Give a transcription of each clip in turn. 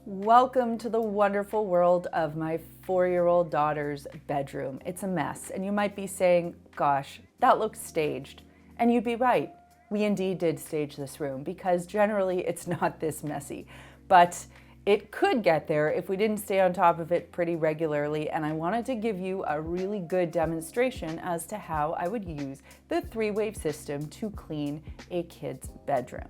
Welcome to the wonderful world of my 4-year-old daughter's bedroom. It's a mess, and you might be saying, gosh, that looks staged. And you'd be right. We indeed did stage this room because generally it's not this messy. But it could get there if we didn't stay on top of it pretty regularly, and I wanted to give you a really good demonstration as to how I would use the 3-wave system to clean a kid's bedroom.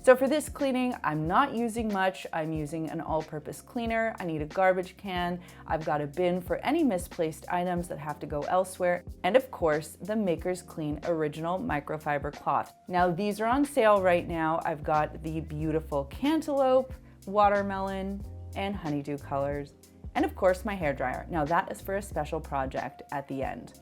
So for this cleaning, I'm not using much. I'm using an all-purpose cleaner. I need a garbage can. I've got a bin for any misplaced items that have to go elsewhere. And of course, the Maker's Clean Original Microfiber cloth. Now these are on sale right now. I've got the beautiful cantaloupe, watermelon, and honeydew colors. And of course, my hairdryer. Now that is for a special project at the end.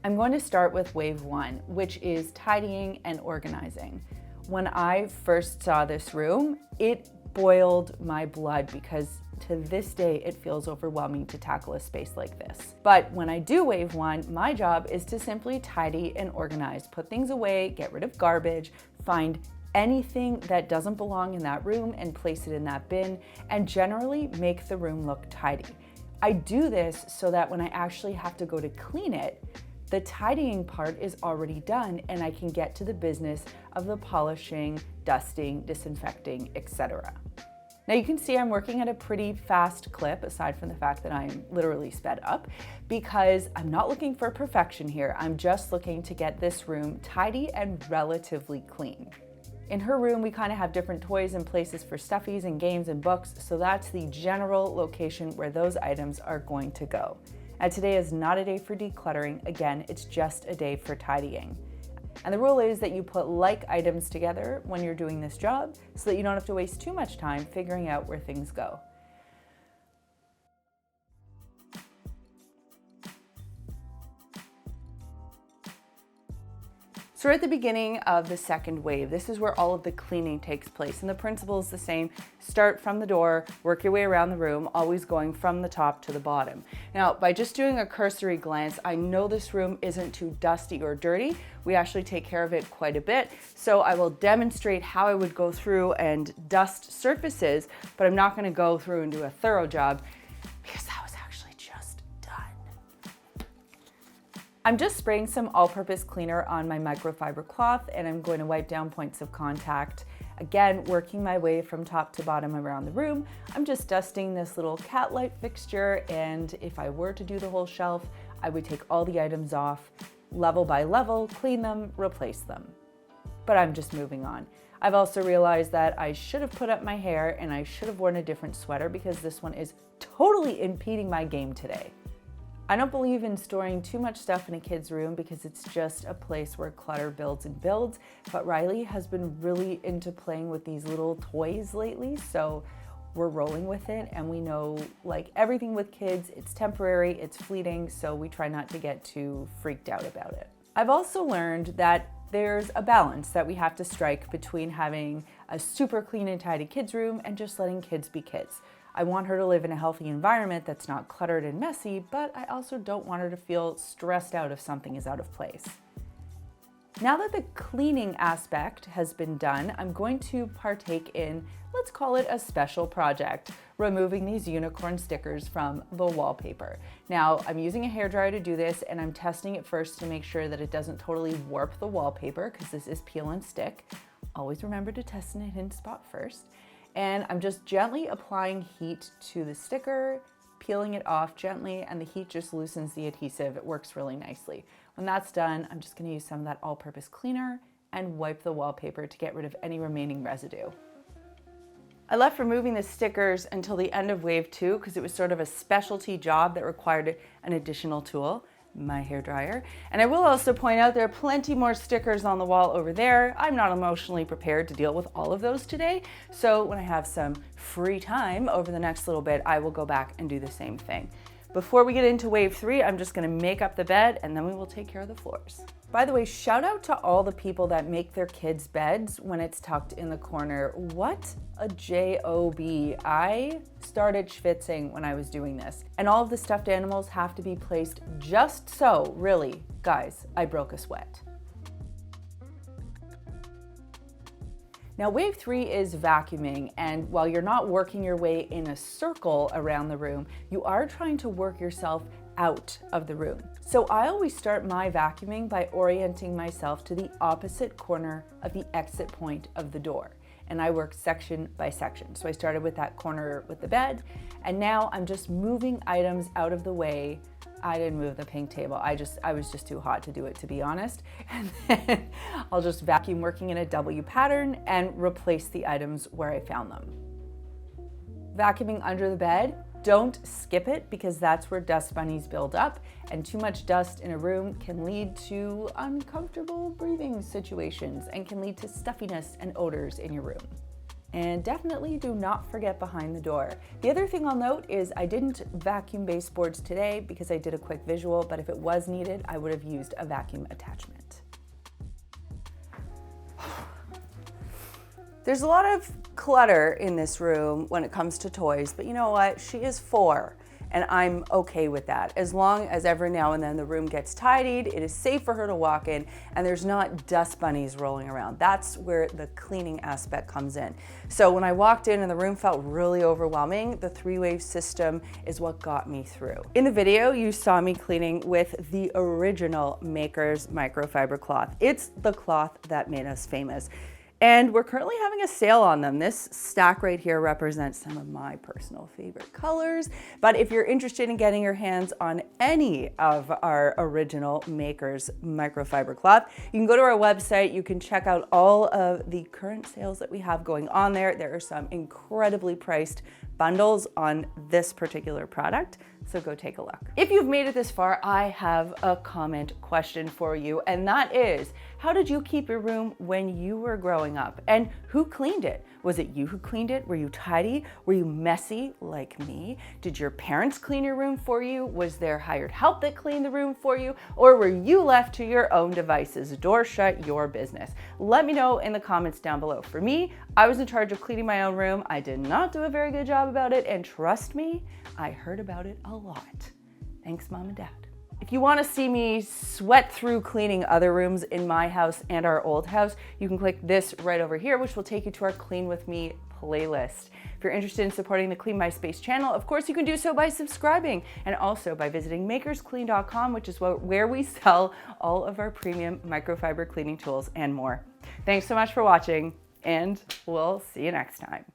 I'm going to start with wave 1, which is tidying and organizing. When I first saw this room, it boiled my blood because to this day, it feels overwhelming to tackle a space like this. But when I do wave 1, my job is to simply tidy and organize, put things away, get rid of garbage, find anything that doesn't belong in that room and place it in that bin, and generally make the room look tidy. I do this so that when I actually have to go to clean it, the tidying part is already done and I can get to the business of the polishing, dusting, disinfecting, etc. Now you can see I'm working at a pretty fast clip, aside from the fact that I'm literally sped up, because I'm not looking for perfection here. I'm just looking to get this room tidy and relatively clean. In her room, we kind of have different toys and places for stuffies and games and books, so that's the general location where those items are going to go. And today is not a day for decluttering. Again, it's just a day for tidying. And the rule is that you put like items together when you're doing this job so that you don't have to waste too much time figuring out where things go. So we're at the beginning of the second wave. This is where all of the cleaning takes place. And the principle is the same. Start from the door, work your way around the room, always going from the top to the bottom. Now, by just doing a cursory glance, I know this room isn't too dusty or dirty. We actually take care of it quite a bit. So I will demonstrate how I would go through and dust surfaces, but I'm not gonna go through and do a thorough job because that was actually just done. I'm just spraying some all-purpose cleaner on my microfiber cloth and I'm going to wipe down points of contact. Again, working my way from top to bottom around the room. I'm just dusting this little cat light fixture, and if I were to do the whole shelf, I would take all the items off, level by level, clean them, replace them. But I'm just moving on. I've also realized that I should have put up my hair and I should have worn a different sweater because this one is totally impeding my game today. I don't believe in storing too much stuff in a kid's room because it's just a place where clutter builds and builds, but Riley has been really into playing with these little toys lately, so we're rolling with it, and we know, like everything with kids, it's temporary, it's fleeting, so we try not to get too freaked out about it. I've also learned that there's a balance that we have to strike between having a super clean and tidy kids' room and just letting kids be kids. I want her to live in a healthy environment that's not cluttered and messy, but I also don't want her to feel stressed out if something is out of place. Now that the cleaning aspect has been done, I'm going to partake in, let's call it a special project, removing these unicorn stickers from the wallpaper. Now, I'm using a hairdryer to do this, and I'm testing it first to make sure that it doesn't totally warp the wallpaper, because this is peel and stick. Always remember to test in a hidden spot first. And I'm just gently applying heat to the sticker, peeling it off gently, and the heat just loosens the adhesive. It works really nicely. When that's done, I'm just gonna use some of that all-purpose cleaner and wipe the wallpaper to get rid of any remaining residue. I left removing the stickers until the end of wave 2 because it was sort of a specialty job that required an additional tool, my hairdryer. And I will also point out there are plenty more stickers on the wall over there. I'm not emotionally prepared to deal with all of those today. So when I have some free time over the next little bit, I will go back and do the same thing. Before we get into wave 3, I'm just gonna make up the bed and then we will take care of the floors. By the way, shout out to all the people that make their kids' beds when it's tucked in the corner. What a job. I started schwitzing when I was doing this. And all of the stuffed animals have to be placed just so. Really, guys, I broke a sweat. Now, wave 3 is vacuuming, and while you're not working your way in a circle around the room, you are trying to work yourself out of the room. So I always start my vacuuming by orienting myself to the opposite corner of the exit point of the door. And I work section by section. So I started with that corner with the bed, and now I'm just moving items out of the way. I didn't move the pink table. I was just too hot to do it, to be honest. And then I'll just vacuum working in a W pattern and replace the items where I found them. Vacuuming under the bed, don't skip it because that's where dust bunnies build up, and too much dust in a room can lead to uncomfortable breathing situations and can lead to stuffiness and odors in your room. And definitely do not forget behind the door. The other thing I'll note is I didn't vacuum baseboards today because I did a quick visual, but if it was needed, I would have used a vacuum attachment. There's a lot of clutter in this room when it comes to toys, but you know what? She is 4, and I'm okay with that. As long as every now and then the room gets tidied, it is safe for her to walk in, and there's not dust bunnies rolling around. That's where the cleaning aspect comes in. So when I walked in and the room felt really overwhelming, the 3-wave system is what got me through. In the video, you saw me cleaning with the original Maker's microfiber cloth. It's the cloth that made us famous. And we're currently having a sale on them. This stack right here represents some of my personal favorite colors. But if you're interested in getting your hands on any of our original Maker's microfiber cloth, you can go to our website. You can check out all of the current sales that we have going on there. There are some incredibly priced bundles on this particular product, so go take a look. If you've made it this far, I have a comment question for you, and that is, how did you keep your room when you were growing up? And who cleaned it? Was it you who cleaned it? Were you tidy? Were you messy like me? Did your parents clean your room for you? Was there hired help that cleaned the room for you? Or were you left to your own devices? Door shut, your business. Let me know in the comments down below. For me, I was in charge of cleaning my own room. I did not do a very good job about it, and trust me, I heard about it a lot. Thanks, Mom and Dad. If you want to see me sweat through cleaning other rooms in my house and our old house, you can click this right over here, which will take you to our Clean With Me playlist. If you're interested in supporting the Clean My Space channel, of course you can do so by subscribing and also by visiting makersclean.com, which is where we sell all of our premium microfiber cleaning tools and more. Thanks so much for watching, and we'll see you next time.